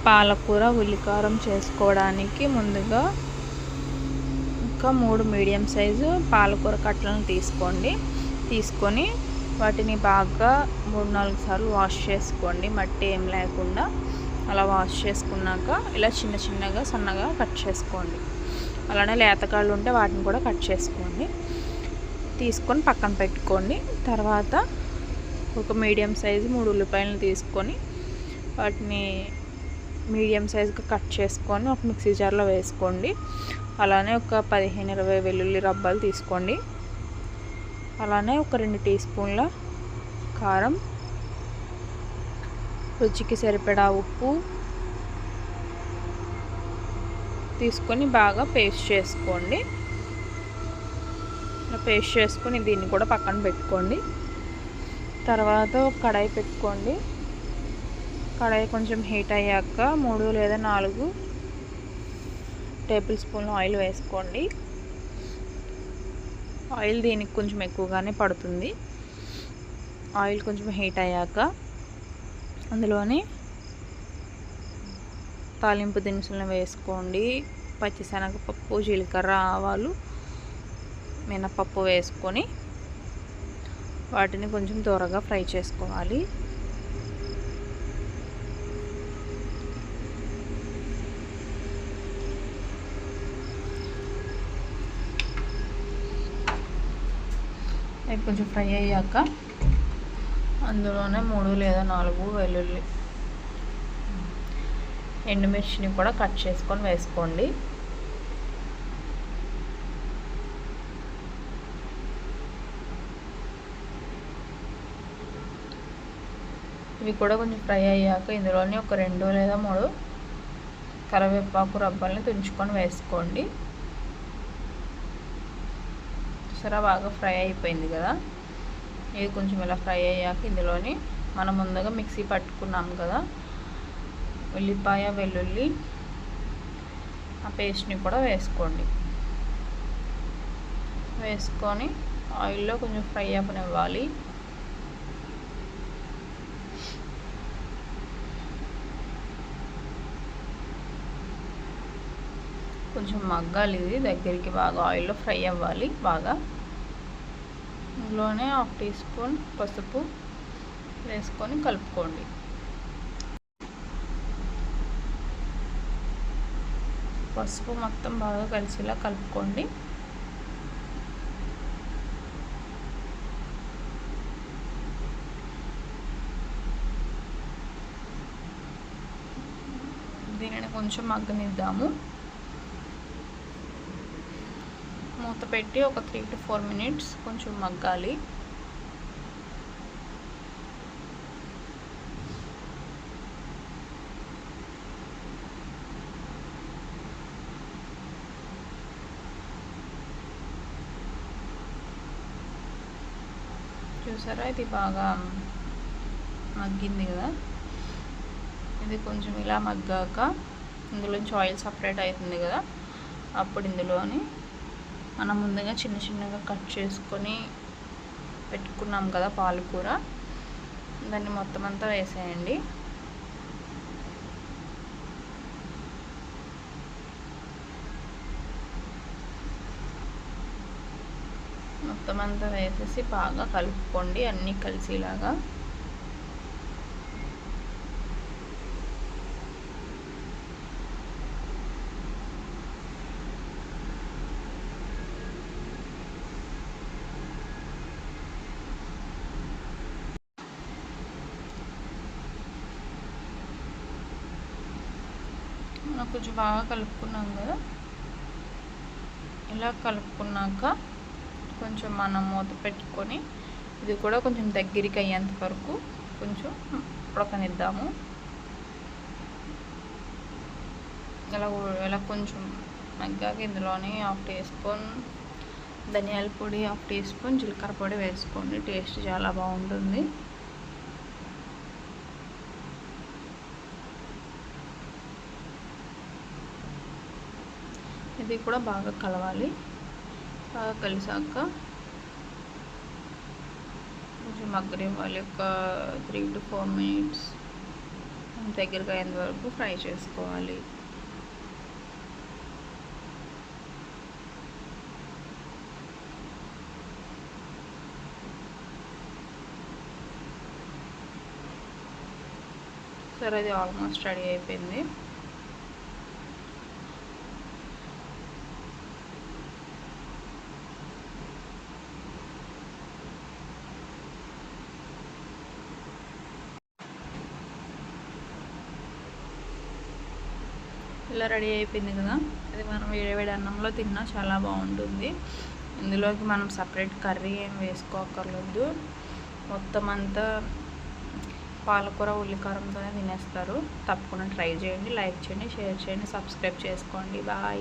పాలకూర ఉల్లికారం చేసుకోవడానికి ముందుగా ఒక 3 మీడియం సైజు పాలకూర కట్టలను తీసుకొని వాటిని బాగా 3-4 సార్లు వాష్ చేసుకోండి. మట్టి ఏం లేకుండా అలా వాష్ చేసుకున్నాక ఇలా చిన్నగా సన్నగా కట్ చేసుకోండి. అలానే లేతకాళ్ళు ఉంటే వాటిని కూడా కట్ చేసుకోండి. తీసుకొని పక్కన పెట్టుకోండి. తర్వాత ఒక మీడియం సైజు 3 ఉల్లిపాయలను తీసుకొని వాటిని మీడియం సైజుగా కట్ చేసుకొని ఒక మిక్సీ జార్లో వేసుకోండి. అలానే ఒక 15-20 వెల్లుల్లి రబ్బలు తీసుకోండి. అలానే ఒక 2 టీ స్పూన్ల కారం, రుచికి సరిపడా ఉప్పు తీసుకొని బాగా పేస్ట్ చేసుకోండి. పేస్ట్ చేసుకొని దీన్ని కూడా పక్కన పెట్టుకోండి. తర్వాత ఒక కడాయి పెట్టుకోండి. కడాయి కొంచెం హీట్ అయ్యాక 3 లేదా 4 టేబుల్ స్పూన్ల ఆయిల్ వేసుకోండి. ఆయిల్ దీనికి కొంచెం ఎక్కువగానే పడుతుంది. ఆయిల్ కొంచెం హీట్ అయ్యాక అందులోని తాలింపు దినుసులను వేసుకోండి. పచ్చిశనగపప్పు, జీలకర్ర, ఆవాలు, మినపప్పు వేసుకొని వాటిని కొంచెం దూరగా ఫ్రై చేసుకోవాలి. అవి కొంచెం ఫ్రై అయ్యాక అందులోనే 3 లేదా 4 ఎండుమిర్చిని కూడా కట్ చేసుకొని వేసుకోండి. ఇవి కూడా కొంచెం ఫ్రై అయ్యాక ఇందులోనే ఒక 2 లేదా 3 కరివేపాకు రబ్బల్ని తుంచుకొని వేసుకోండి. సరే, బాగా ఫ్రై అయిపోయింది కదా. ఇది కొంచెం ఇలా ఫ్రై అయ్యాక ఇందులోని మనం ముందుగా మిక్సీ పట్టుకున్నాం కదా ఉల్లిపాయ, వెల్లుల్లి ఆ పేస్ట్ని కూడా వేసుకోండి. వేసుకొని ఆయిల్లో కొంచెం ఫ్రై అవ్వనివ్వాలి. కొంచెం మగ్గాలి, ఇది దగ్గరికి బాగా ఆయిల్లో ఫ్రై అవ్వాలి బాగా. ఇందులోనే 1 టీ స్పూన్ పసుపు వేసుకొని కలుపుకోండి. పసుపు మొత్తం బాగా కలిసేలా కలుపుకోండి. దీనిని కొంచెం మగ్గనిద్దాము. మూత పెట్టి ఒక 3 to 4 మినిట్స్ కొంచెం మగ్గాలి. చూసారా, ఇది బాగా మగ్గింది కదా. ఇది కొంచెం ఇలా మగ్గాక ఇందులోంచి ఆయిల్ సపరేట్ అవుతుంది కదా. అప్పుడు ఇందులోని మనం ముందుగా చిన్నగా కట్ చేసుకొని పెట్టుకున్నాం కదా పాలకూర, దాన్ని మొత్తం అంతా వేసేయండి. మొత్తం అంతా వేసేసి బాగా కలుపుకోండి అన్నీ కలిసేలాగా. కొంచెం బాగా కలుపుకున్నాం కదా. ఇలా కలుపుకున్నాక కొంచెం మనం మూత పెట్టుకొని ఇది కూడా కొంచెం దగ్గరికి అయ్యేంత వరకు కొంచెం ఉడకనిద్దాము. ఇలా కొంచెం మగ్గాక ఇందులోని 1 టీ స్పూన్ ధనియాల పొడి, 1 టీ స్పూన్ జీలకర్ర పొడి వేసుకోండి. టేస్ట్ చాలా బాగుంటుంది. ఇది కూడా బాగా కలవాలి. బాగా కలిసాక కొంచెం మగ్గనివ్వాలి. ఒక 3 to 4 మినిట్స్ దగ్గరగా అయ్యేంత వరకు ఫ్రై చేసుకోవాలి. సరే, అది ఆల్మోస్ట్ రెడీ అయిపోయింది. ఇలా రెడీ అయిపోయింది కదా, అది మనం వేడి అన్నంలో తిన్నా చాలా బాగుంటుంది. ఇందులోకి మనం సపరేట్ కర్రీ ఏం వేసుకోక్కర్లేదు. మొత్తం అంతా పాలకూర ఉల్లికారంతోనే తినేస్తారు. తప్పకుండా ట్రై చేయండి, లైక్ చేయండి, షేర్ చేయండి, సబ్స్క్రైబ్ చేసుకోండి. బాయ్.